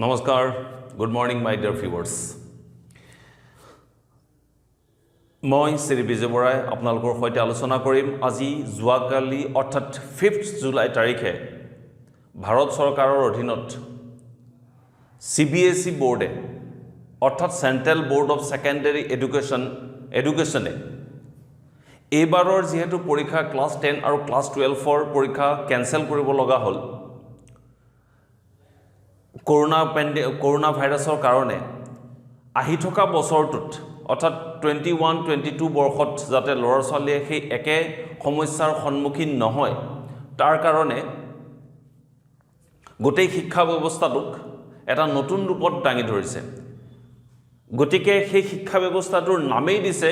নমস্কাৰ good morning মাই dear viewers মই শ্ৰী বিজয় বৰাই আপোনালোকৰ সৈতে আলোচনা কৰিম আজি যোৱাকালি অৰ্থাৎ 5 জুলাই তাৰিখে ভাৰত চৰকাৰৰ অধীনত CBSE বোৰ্ডে অৰ্থাৎ চেণ্ট্ৰেল বোৰ্ড অফ ছেকেণ্ডাৰী এডুকেশ্যনে এইবাৰৰ যেহেতু পৰীক্ষা ক্লাছ 10 আৰু ক্লাছ 12ৰ পৰীক্ষা কেনসেল কৰিব লগা হ'ল কৰোনা ভাইৰাছৰ কাৰণে আহি থকা বছৰটোত অৰ্থাৎ 21-22 বৰ্ষত যাতে ল'ৰা ছোৱালীয়ে সেই একে সমস্যাৰ সন্মুখীন নহয় তাৰ কাৰণে গোটেই শিক্ষা ব্যৱস্থাটোক এটা নতুন ৰূপত দাঙি ধৰিছে গতিকে সেই শিক্ষা ব্যৱস্থাটোৰ নামেই দিছে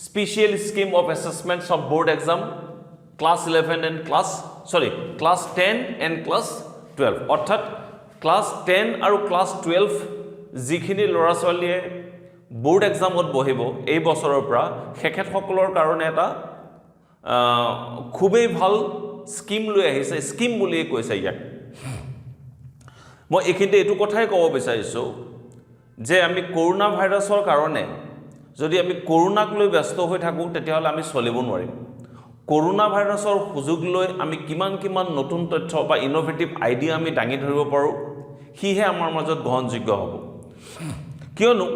special scheme of assessments of board exam class 11 and class 10 and class 12 অৰ্থাৎ ক্লাছ 10 আৰু ক্লাছ 12 যিখিনি ল'ৰা ছোৱালীয়ে বোৰ্ড এক্সামত বহিব এই বছৰৰ পৰা হেকেটসকলৰ কাৰণে এটা খুবেই ভাল স্কিম লৈ আহিছে স্কিম বুলিয়ে কৈছে ইয়াক মই এইখিনিতে এইটো কথাই ক'ব বিচাৰিছোঁ যে আমি কৰোনা ভাইৰাছৰ কাৰণে যদি আমি কৰোনাক লৈ ব্যস্ত হৈ থাকোঁ তেতিয়াহ'লে আমি চলিব নোৱাৰিম কৰোনা ভাইৰাছৰ সুযোগ লৈ আমি কিমান নতুন তথ্য বা ইনোভেটিভ আইডিয়া আমি দাঙি ধৰিব পাৰোঁ হিহে আমাৰ মাজত গ্ৰহণযোগ্য হ'ব কিয়নো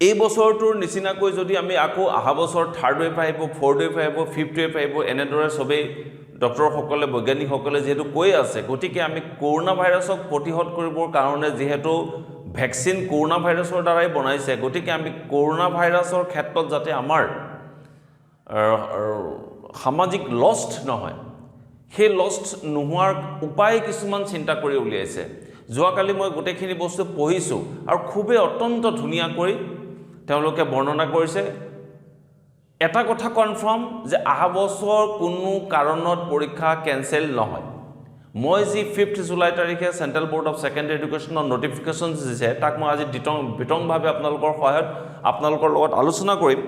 এই বছৰটোৰ নিচিনাকৈ যদি আমি আকৌ অহা বছৰ থাৰ্ড ৱেভ আহিব ফ'ৰ্থ ৱেভ আহিব ফিফথ ৱেভ আহিব এনেদৰে সবেই ডক্টৰসকলে বৈজ্ঞানিকসকলে যিহেতু কৈ আছে গতিকে আমি কৰোনা ভাইৰাছক প্ৰতিহত কৰিবৰ কাৰণে যিহেতু ভেকচিন কৰোনা ভাইৰাছৰ দ্বাৰাই বনাইছে গতিকে আমি কৰোনা ভাইৰাছৰ ক্ষেত্ৰত যাতে আমাৰ সামাজিক লষ্ট নহয় সেই লষ্ট নোহোৱাৰ উপায় কিছুমান চিন্তা কৰি উলিয়াইছে যোৱাকালি মই গোটেইখিনি বস্তু পঢ়িছোঁ আৰু খুবেই অত্যন্ত ধুনীয়াকৈ তেওঁলোকে বৰ্ণনা কৰিছে এটা কথা কনফাৰ্ম যে অহা বছৰ কোনো কাৰণত পৰীক্ষা কেনসেল নহয় মই যি 5 জুলাই তাৰিখে চেণ্ট্ৰেল বোৰ্ড অফ ছেকেণ্ডাৰী এডুকেশ্যনৰ নটিফিকেশ্যন দিছে তাক মই আজি বিতংভাৱে আপোনালোকৰ সহায়ত আপোনালোকৰ লগত আলোচনা কৰিম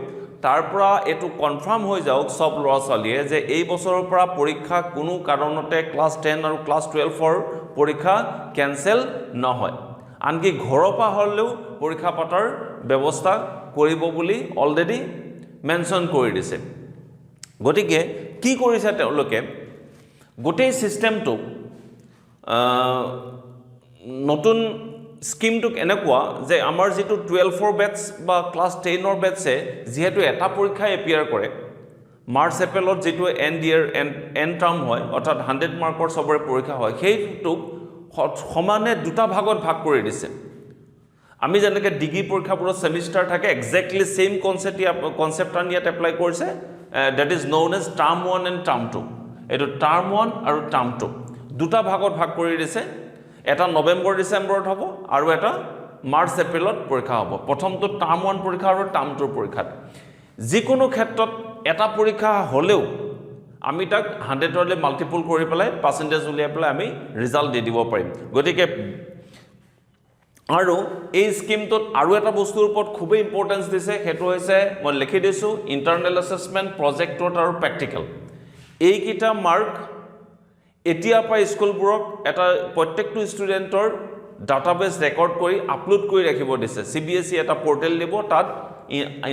তাৰ পৰা এটো কনফাৰ্ম হৈ যাওক সব ল'ৰা ছোৱালীয়ে যে এই বছৰৰ পৰা পৰীক্ষা কোনো কাৰণতে ক্লাছ 10 আৰু ক্লাছ 12ৰ পৰীক্ষা কেনসেল নহয় আনকি ঘৰৰ পৰা হলেও পৰীক্ষা পাতাৰ ব্যৱস্থা কৰিব বুলি অলৰেডি মেনশন কৰি দিছে গতিকে কি কৰিছে তেওঁলোকে গোটেই সিস্টেমটো নতুন স্কিমটোক এনেকুৱা যে আমাৰ যেটো 12ৰ বেটছ বা ক্লাছ 10ৰ বেটছে যেহেতু এটা পৰীক্ষা এপিয়াৰ কৰে মাৰ্চ এপ্ৰিলত যেটো এণ্ড টাৰ্ম হয় অৰ্থাৎ 100 মাৰ্কৰ সবৰে পৰীক্ষা হয় সেইটোক সমানে দুটা ভাগত ভাগ কৰি দিছে আমি যেনেকৈ ডিগ্ৰী পৰীক্ষাবোৰত সেমিষ্টাৰ থাকে এক্স্যাক্টলি সেম কনসেপ্ট ইয়াত এপ্লাই কৰিছে that is known as term 1 and term 2 এটো টাৰ্ম 1 আৰু টাৰ্ম 2 দুটা ভাগত ভাগ কৰি দিছে এটা নৱেম্বৰ ডিসেম্বৰত হ'ব আৰু এটা মাৰ্চ এপ্ৰিলত পৰীক্ষা হ'ব প্ৰথমটো টাৰ্ম 1 পৰীক্ষা আৰু টাৰ্ম 2 পৰীক্ষা যিকোনো ক্ষেত্ৰত এটা পৰীক্ষা হলেও আমি তাক 100 লৈ মাল্টিপল কৰি পেলাই পাৰ্চেন্টেজ উলিয়াই পেলাই আমি ৰিজাল্ট দি দিব পাৰিম গতিকে আৰু এই স্কিমটোত আৰু এটা বস্তুৰ ওপৰত খুবেই ইম্পৰ্টেন্স দিছে হেতু হৈছে মই লিখি দিছো ইন্টাৰনেল অ্যাসেসমেন্ট প্ৰজেক্টত আৰু প্ৰ্যাকটিক্যাল এই কিটা মাৰ্ক এতিয়া পাই স্কুলবোৰক এটা প্ৰত্যেকটো ষ্টুডেন্টৰ ডাটাবেস ৰেকৰ্ড কৰি আপলোড কৰি ৰাখিব দিছে CBSE এটা পোৰ্টেল দিব তাত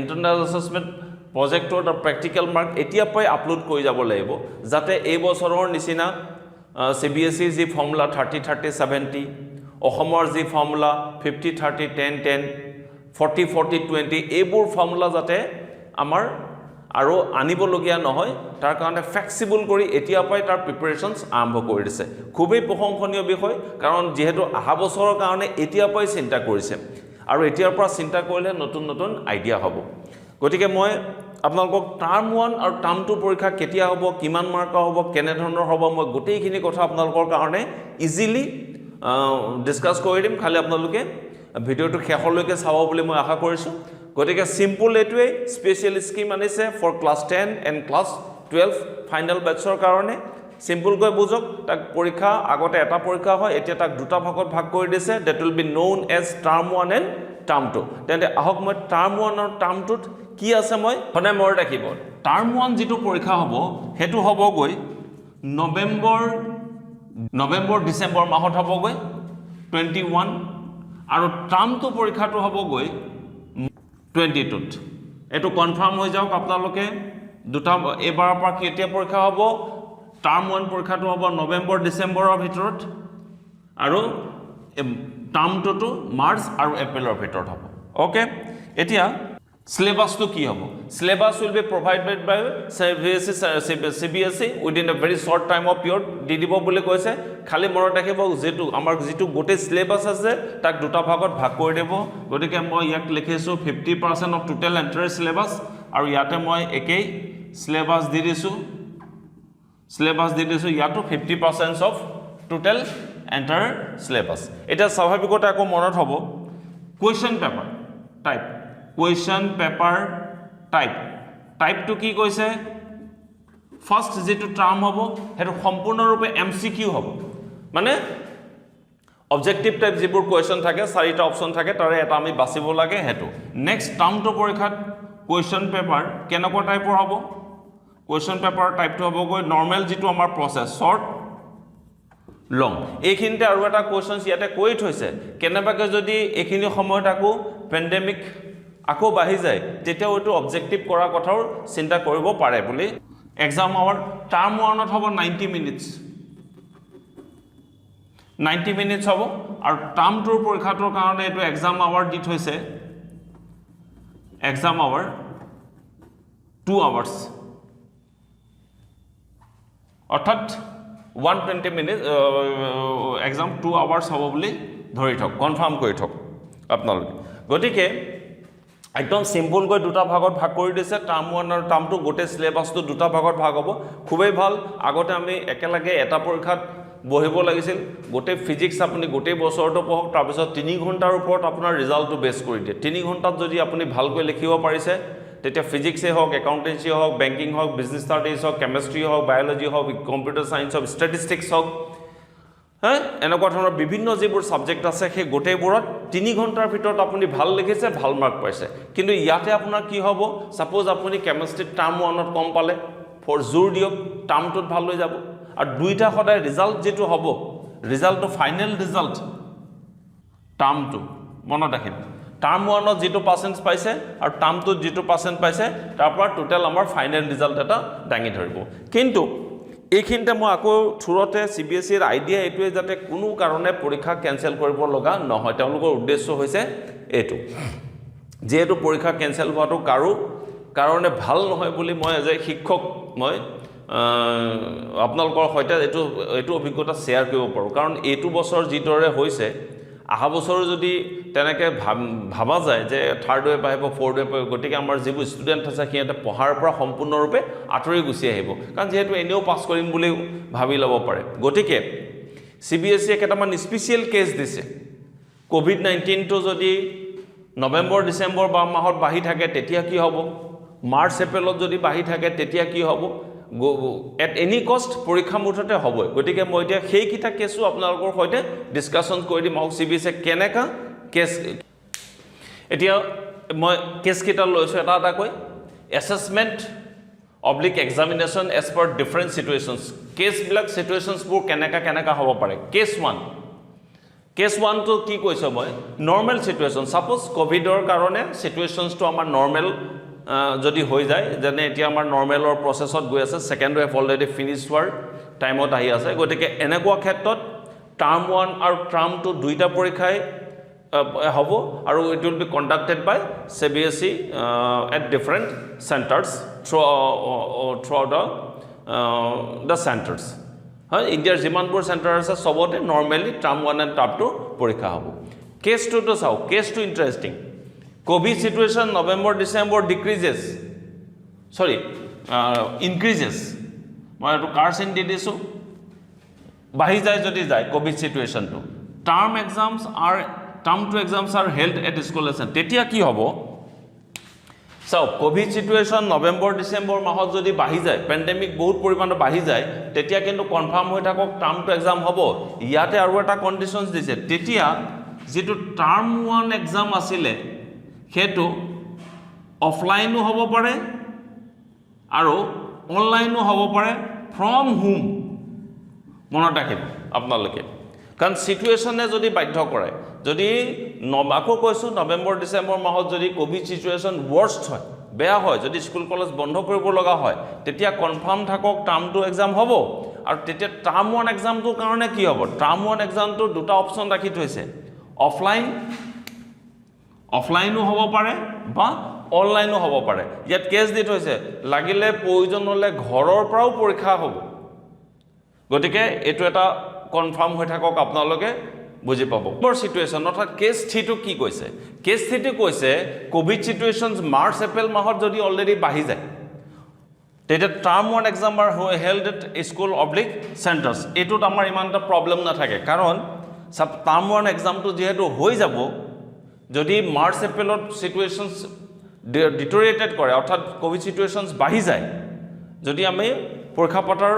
ইন্টাৰনেল অ্যাসেসমেন্ট প্ৰজেক্টৰ আৰু প্ৰ্যাকটিক্যাল মাৰ্ক এতিয়া পাই আপলোড কৰি যাব লাগিব যাতে এই বছৰৰ নিচিনা CBSE যি ফৰ্মুলা 30-30-70 অসমৰ যি ফৰ্মুলা 50-30-10-10 40-40-20 এইবোৰ ফৰ্মুলা যাতে আমাৰ আৰু আনিবলগীয়া নহয় তাৰ কাৰণে ফ্লেক্সিবল কৰি এতিয়া পাই তাৰ প্ৰিপাৰেচনছ আৰম্ভ কৰি দিছে খুবেই প্ৰশংসনীয় বিষয় কাৰণ যেহেতু অহা বছৰৰ কাৰণে এতিয়া পাই চিন্তা কৰিছে আৰু এতিয়াৰ পৰা চিন্তা কৰিলে নতুন আইডিয়া হ'ব গতিকে মই আপোনালোকক টাৰ্ম 1 আৰু টাৰ্ম 2 পৰীক্ষা কেতিয়া হ'ব কিমান মাৰ্কৰ হ'ব কেনে ধৰণৰ হ'ব মই গোটেইখিনি কথা আপোনালোকৰ কাৰণে ইজিলি ডিসকাস কৰি দিম খালি আপোনালোকে ভিডিওটো শেষলৈকে চাব বুলি মই আশা কৰিছো গতিকে সিম্পল এটোৱে স্পেশাল স্কিম আনিছে for class 10 and class 12 final বেটছৰ কাৰণে সিম্পল কৈ বুজক তাক পৰীক্ষা আগতে এটা পৰীক্ষা হয় এতিয়া তাক দুটা ভাগত ভাগ কৰি দিছে that will be known as term 1 and term 2 তেন্তে আহক মই টাৰ্ম 1 আৰু টাৰ্ম 2 কি আছে মই সদায় মনত ৰাখিব টাৰ্ম 1 যেটো পৰীক্ষা হ'ব হেতু হ'বগৈ নৱেম্বৰ ডিসেম্বৰ মাহত হ'বগৈ 21 আৰু টাৰ্মটো পৰীক্ষাটো হ'বগৈ 22ত এইটো কনফাৰ্ম হৈ যাওক আপোনালোকে দুটা এবাৰৰ পৰা কেতিয়া পৰীক্ষা হ'ব টাৰ্ম 1 পৰীক্ষাটো হ'ব নৱেম্বৰ ডিচেম্বৰৰ ভিতৰত আৰু টাৰ্ম 2 টো মাৰ্চ আৰু এপ্ৰিলৰ ভিতৰত হ'ব ওকে এতিয়া syllabus কি হ'ব syllabus will be provided by CBSE within a very short time of period দি দিব বুলি কৈছে খালি মনত ৰাখিব যেটো আমাৰ যেটো গোটে syllabus আছে তাক দুটা ভাগত ভাগ কৰি দেব গতিকে মই ইয়াক লিখিছো 50% of total entire syllabus আৰু ইয়াতে মই একেই syllabus দি দিছো ইয়াতো 50% of total entire syllabus এটা স্বাভাৱিকতে আকৌ মনত হ'ব question paper type question paper type to কি কৈছে ফার্স্ট যেটো টার্ম হ'ব হেতু সম্পূৰ্ণৰূপে MCQ হ'ব মানে অবজেক্টিভ টাইপ যিবোৰ কোৱেশ্চন থাকে চাৰিটা অপচন থাকে তাৰে এটা আমি বাছিব লাগে হেতু নেক্সট টাৰ্মটো পৰীক্ষাত কোৱেশ্চন পেপাৰ কেনেকুৱা টাইপৰ হ'ব কোৱেশ্চন পেপাৰ টাইপটো হ'বগৈ নৰ্মেল যেটো আমাৰ প্ৰসেস শৰ্ট লং এইখিনিতে আৰু এটা কোৱেশ্চনস ইয়াতে কৈ থৈছে কেনেবাকে যদি এইখিনি সময়ত আকৌ পেন্ডেমিক আকৌ বাঢ়ি যায় তেতিয়া ওটো অবজেক্টিভ কৰা কথাও চিন্তা কৰিব পাৰে বুলি এক্সাম আৱাৰ টাৰ্ম 1ত হ'ব 90 মিনিটস 90 মিনিটস হ'ব আৰু টাৰ্ম 2 পৰীক্ষাটোৰ কাৰণে এটো এক্সাম আৱাৰ দি থৈছে এক্সাম আৱাৰ 2 আৱাৰ্স অৰ্থাৎ 120 মিনিট এক্সাম 2 আৱাৰ্স হ'ব বুলি ধৰি থক কনফাৰ্ম কৰি থক আপোনালোকে গতিকে একদম সিম্পল গৈ দুটা ভাগত ভাগ কৰি দিছে টাৰ্ম 1 আৰু টাৰ্ম 2 গোটে সিলেবাসটো দুটা ভাগত ভাগ হ'ব খুবেই ভাল আগতে আমি একেলগে এটা পৰীক্ষাত বহিব লাগিছিল গোটে ফিজিক্স আপুনি গোটে বছৰটো পঢ়ক তাৰ পিছত 3 ঘণ্টাৰ ওপৰত আপোনাৰ ৰিজাল্টটো বেস কৰি দিয়ে 3 ঘণ্টাত যদি আপুনি ভালকৈ লিখিব পাৰিছে তেতিয়া ফিজিক্সে হওক একাউন্টেন্সি হওক বেংকিং হওক বিজনেস স্টাডিজ হওক কেমিস্ট্ৰি হওক বায়োলজি হওক কম্পিউটাৰ সায়েন্স হওক ষ্টেটিষ্টিক্স হওক এনেকুৱা ধৰণৰ বিভিন্ন যিবোৰ সাবজেক্ট আছে সেই গোটেইবোৰত 3 ঘণ্টাৰ ভিতৰত আপুনি ভাল লিখিছে ভাল মাৰ্ক পাইছে কিন্তু ইয়াতে আপোনাৰ কি হ'ব সাপোজ আপুনি কেমিস্ট্ৰি টাৰ্ম 1ত কম পালে ফৰ জোৰ দিয়ক টাৰ্ম 2ত ভাল হৈ যাব আৰু দুইটা সদায় ৰিজাল্ট যেটো হ'ব ৰিজাল্টটো ফাইনেল ৰিজাল্ট টাৰ্ম 2 মনত ৰাখিব টাৰ্ম 1ত যেটো পাৰ্সেন্ট পাইছে আৰু টাৰ্ম 2ত যেটো পাৰ্সেন্ট পাইছে তাৰ পৰা টোটাল আমাৰ ফাইনেল ৰিজাল্ট এটা দাঙি ধৰিব কিন্তু এইখিনতে মই আকৌ থুৰতে CBSE ৰ আইডিয়া এটোৱে যাতে কোনো কাৰণে পৰীক্ষা কেনসেল কৰিব লগা নহয় তেওঁলোকৰ উদ্দেশ্য হৈছে এটো যেহেতু পৰীক্ষা কেনসেল হোৱাটো কাৰণে ভাল নহয় বুলি মই এজ শিক্ষক মই আপোনালোকৰ সৈতে এটো অভিজ্ঞতা শেয়াৰ কৰিব পাৰো কাৰণ এটো বছৰ জিতৰে হৈছে আহা বছৰ যদি তেনেকে ভাবা যায় যে থাৰ্ড ওয়েভ আহিব ফোৰ্থ ওয়েভ গতিকে আমাৰ যিবোৰ ষ্টুডেন্ট আছে কিয়াতে পঢ়াৰ পৰা সম্পূৰ্ণৰূপে আঁতৰি গুচি আহিব কাৰণ যেহেতু এনেও পাস কৰিম বুলি ভাবি ল'ব পাৰে গতিকে CBSE কেটামান স্পেশাল কেস দিছে কোভিড-19 তো যদি নৱেম্বৰ ডিসেম্বৰ বা মাহত বাঢ়ি থাকে তেতিয়া কি হ'ব মাৰ্চ এপ্ৰিলত যদি বাঢ়ি থাকে তেতিয়া কি হ'ব at any cost পৰীক্ষা মুঠতে হ'ব গতিকে মই এতিয়া সেই কিটা কেসও আপোনালোকৰ সৈতে ডিসকাশন কৰি দিম CBSE কেনেকা কেস এতিয়া মই কেস কিটা লৈছো এটা কৈ assessment oblique examination as per different situations case বিলাক situations বোৰ কেনেকা হ'ব পাৰে case 1 তো কি কৈছো মই normal situation suppose covid ৰ কাৰণে situations তো আমাৰ normal যদি হৈ যায় যেনে এতিয়া আমাৰ নৰমালৰ প্ৰসেছত গৈ আছে সেকেন্ড ওয়েভ অলৰেডি ফিনিশ হোৱাৰ টাইমত আহি আছে গতিকে এনেকুৱা ক্ষেত্ৰত টাৰ্ম 1 আৰু টাৰ্ম 2 দুইটা পৰীক্ষাই হ'ব আৰু it will be conducted by CBSE at different centers through the centers হয় ইন্ডিয়াৰ যিমানবোৰ সেন্টাৰ আছে সবতে নৰমালি টাৰ্ম 1 and টাৰ্ম 2 পৰীক্ষা হ'ব কেস 2 তো চাও case 2 interesting COVID situation November December increases মই এটো কারসিন দি দিছো বাহি যায় যদি যায় COVID situation তো term 2 exams are held at school lesson তেতিয়া কি হ'ব So, COVID situation November December মাহত যদি বাঢ়ি যায় পেন্ডেমিক বহুত পৰিমাণে বাঢ়ি যায় তেতিয়া কিন্তু কনফাৰ্ম হৈ থাকক টাৰ্ম 2 এক্সাম হ'ব ইয়াতে আৰু এটা কন্ডিশনস দিছে তেতিয়া যেটো টাৰ্ম 1 এক্সাম আছিল হেতু অফলাইনও হ'ব পাৰে আৰু অনলাইনও হ'ব পাৰে ফ্ৰম হোম মনত ৰাখিব আপোনালোকে কাৰণ সিচুৱেশ্যনে যদি বাধ্য কৰে যদি আকৌ কৈছোঁ নৱেম্বৰ ডিচেম্বৰ মাহত যদি কোভিড সিচুৱেশ্যন ৱৰ্ষ্ট হয় বেয়া হয় যদি স্কুল কলেজ বন্ধ কৰিব লগা হয় তেতিয়া কনফাৰ্ম থাকক টাৰ্ম 2 এক্সাম হ'ব আৰু তেতিয়া টাৰ্ম 1 এক্সামটোৰ কাৰণে কি হ'ব টাৰ্ম 1 এক্সামটো দুটা অপচন ৰাখি থৈছে অফলাইনো হ'ব পাৰে বা অনলাইনো হ'ব পাৰে ইয়াত কেছ দি থৈছে লাগিলে প্ৰয়োজন হ'লে ঘৰৰ পৰাও পৰীক্ষা হ'ব গতিকে এটো এটা কনফাৰ্ম হৈ থাকক আপোনালোকে বুজি পাব বৰ সিচুৱেশ্যন অৰ্থাৎ কেছ থিটো কি কৈছে কেছ থিটো কৈছে কোভিড সিচুৱেশ্যনছ মাৰ্চ এপ্ৰিল মাহত যদি অলৰেডি বাঢ়ি যায় তেতিয়া term 1 exam are held at school oblique centres এটোত আমাৰ ইমান এটা প্ৰব্লেম নাথাকে কাৰণ টাৰ্ম 1 এক্সামটো যেহেতু হৈ যাব যদি মাৰ্চ এপ্ৰিলত সিচুৱেশ্যনছ ডিটৰিয়েটেড কৰে অৰ্থাৎ কোভিড সিচুৱেশ্যনছ বাঢ়ি যায় যদি আমি পৰীক্ষা পাতাৰ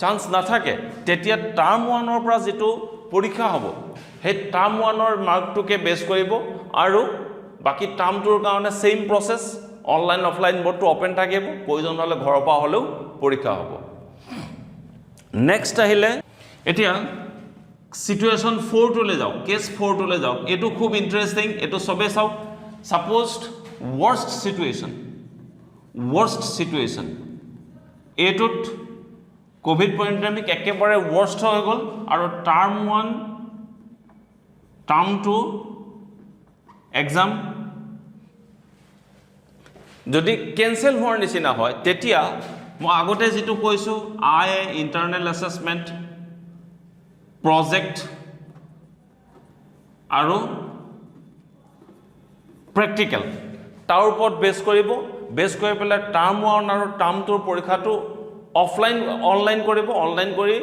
চান্স নাথাকে তেতিয়া টাৰ্ম 1 পৰা যেটো পৰীক্ষা হ'ব সেই টাৰ্ম 1 মাৰ্কটোকে বেছ কৰিব আৰু বাকি টাৰ্ম 2ৰ কাৰণে সেম প্ৰসেস অনলাইন অফলাইন বোৰ্ডটো ওপেন থাকিব প্ৰয়োজন হ'লে ঘৰৰ পৰা হ'লেও পৰীক্ষা হ'ব নেক্সট আহিলে এতিয়া সিচুৱেশ্যন 4 টুলে যাও কেছ 4 টুলে যাও এটো খুব ইন্টাৰেষ্টিং এটো সবে চাও সাপোজড worst situation এটোত কোভিড পেন্ডেমিক একেবাৰে worst হৈ গ'ল আৰু টাৰ্ম 1 টাৰ্ম 2 এক্সাম যদি কেনসেল হোৱাৰ নিচিনা হয় তেতিয়া মই আগতে যেটো কৈছো ইন্টাৰনেল অ্যাসেসমেন্ট project আৰু practical তাৰ ওপৰত বেছ কৰিব বেছ কৰি পেলাই টাৰ্ম 1 আৰু টাৰ্ম 2 পৰীক্ষাটো অফলাইন অনলাইন কৰিব অনলাইন কৰি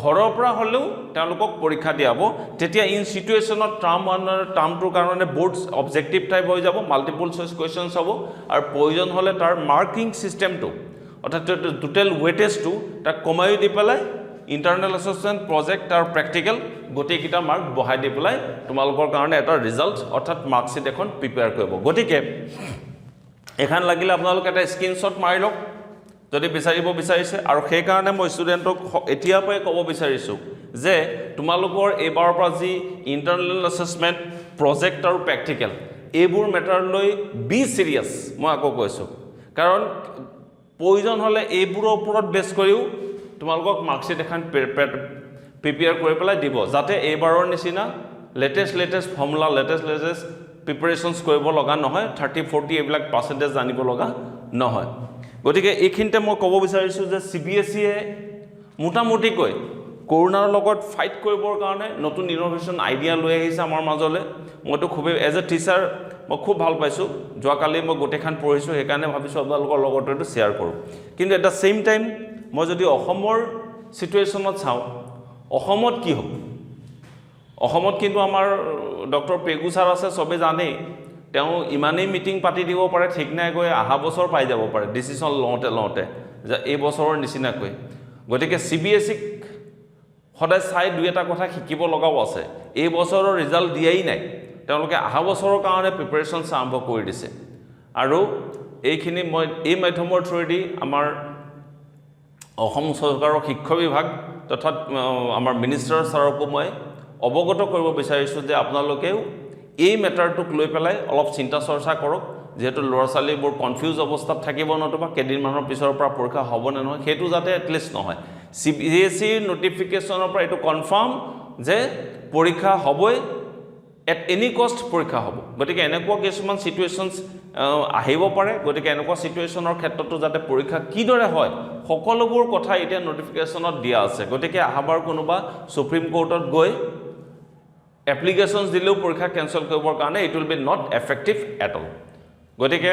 ঘৰৰ পৰা হ'লেও তেওঁলোকক পৰীক্ষা দিয়াব তেতিয়া ইন সিচুৱেশ্যনত টাৰ্ম 1 আৰু টাৰ্ম 2 কাৰণে বোৰ্ডছ অবজেক্টিভ টাইপ হৈ যাব মাল্টিপল চইচ কোৱেশ্চনছ হ'ব আৰু প্ৰয়োজন হ'লে তাৰ মাৰ্কিং সিস্টেমটো অৰ্থাৎ টোটাল ওয়েটেজটো তাক কমাই দি পেলাই ইন্টাৰনেল অ্যাসেসমেন্ট প্ৰজেক্ট আৰু প্ৰ্যাকটিক্যাল গোটেই কিটা মাৰ্ক বহাই দি পেলাই তোমালোকৰ কাৰণে এটা ৰিজাল্ট অৰ্থাৎ মাৰ্কশিট এখন প্ৰিপেয়াৰ কৰিব গতিকে এখন লাগিলে আপোনালোকে এটা স্ক্ৰিনশ্বট মাৰি লওক যদি বিচাৰিছে আৰু সেই কাৰণে মই ষ্টুডেণ্টক এতিয়া পৰাই ক'ব বিচাৰিছো যে তোমালোকৰ এবাৰৰ পৰা যি ইন্টাৰনেল অ্যাসেসমেন্ট প্ৰজেক্ট আৰু প্ৰ্যাকটিক্যাল এইবোৰ মেটাৰ লৈ বি সিৰিয়াস মই আকৌ কৈছো কাৰণ প্ৰয়োজন হ'লে এইবোৰৰ ওপৰত বেছ কৰিও তোমালোকক মাৰ্কশিট এখন প্ৰিপেয়াৰ কৰি পেলাই দিব যাতে এইবাৰৰ নিচিনা লেটেষ্ট ফৰ্মুলা লেটেষ্ট প্ৰিপাৰেচনছ কৰিব লগা নহয় 30-40 এইবিলাক পাৰ্চেন্টেজ জানিব লগা নহয় গতিকে এইখিনিতে মই ক'ব বিচাৰিছো যে CBSE এ মোটামুটিকৈ কৰোনাৰ লগত ফাইট কৰিবৰ কাৰণে নতুন ইনোভেশন আইডিয়া লৈ আহিছে আমাৰ মাজলৈ মইতো খুব এজ এ টিচাৰ মই খুব ভাল পাইছো যোৱাকালি মই গোটেইখান পঢ়িছো সেই কাৰণে ভাবিছো আপোনালোকৰ লগত এটো শেয়াৰ কৰো কিন্তু এট দা সেম টাইম মই যদি অসমৰ সিচুৱেশ্যনত চাও অসমত কি হ'ব অসমত কিন্তু আমাৰ ডক্টৰ পেগু ছাৰ আছে সবে জানে তেওঁ ইমানেই মিটিং পাতি দিব পাৰে ঠিক নাই গৈ আহা বছৰ পাই যাব পাৰে ডিসিশন লওঁতে যে এই বছৰৰ নিচিনা কৈ গতিকে CBSE সদায় চাই দুই এটা কথা শিকিব লগাও আছে এই বছৰৰ ৰিজাল্ট দিয়াই নাই তেওঁলোকে আহা বছৰৰ কাৰণে প্ৰিপাৰেচন আৰম্ভ কৰি দিছে আৰু এইখিনি মই এই মাধ্যমৰ থ্ৰুদি আমাৰ অসম চৰকাৰৰ শিক্ষা বিভাগ তথা আমাৰ মিনিষ্টাৰ ছাৰকো মই অৱগত কৰিব বিচাৰিছো যে আপোনালোকেও এই মেটাৰটোক লৈ পেলাই অলপ চিন্তা চৰ্চা কৰক যেহেতু ল'ৰা ছোৱালীবোৰ কনফিউজ অৱস্থাত থাকিব নতুবা কেদিনমানৰ পিছৰ পৰা পৰীক্ষা হ'ব নে নহয় সেইটো যাতে এটলিষ্ট নহয় CBSE নোটিফিকেশনৰ পৰা এটো কনফাৰ্ম যে পৰীক্ষা হ'বই এট এনি কষ্ট পৰীক্ষা হ'ব গতিকে এনেকুৱা কিছুমান সিচুৱেশ্যনছ আহিব পাৰে গতিকে এনেকুৱা সিচুৱেশ্যনৰ ক্ষেত্ৰতো যাতে পৰীক্ষা কিদৰে হয় সকলোবোৰ কথা এতিয়া নোটিফিকেশনত দিয়া আছে গতিকে আহাবাৰ কোনোবা সুপ্ৰিম কোৰ্টত গৈ এপ্লিকেশনছ দিলেও পৰীক্ষা কেনসেল কৰিবৰ কাৰণে it will B not effective at all গতিকে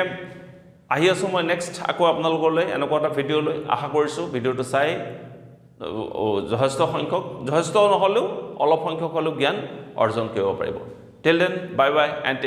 আহি আছো মই নেক্সট আকৌ আপোনালোকলৈ এনেকুৱা এটা ভিডিঅ' লৈ আশা কৰিছো ভিডিঅ'টো চাই যথেষ্ট নহলেও অলপ সংখ্যক হ'লেও জ্ঞান অৰ্জন কৰিব পাৰিব till then bye bye and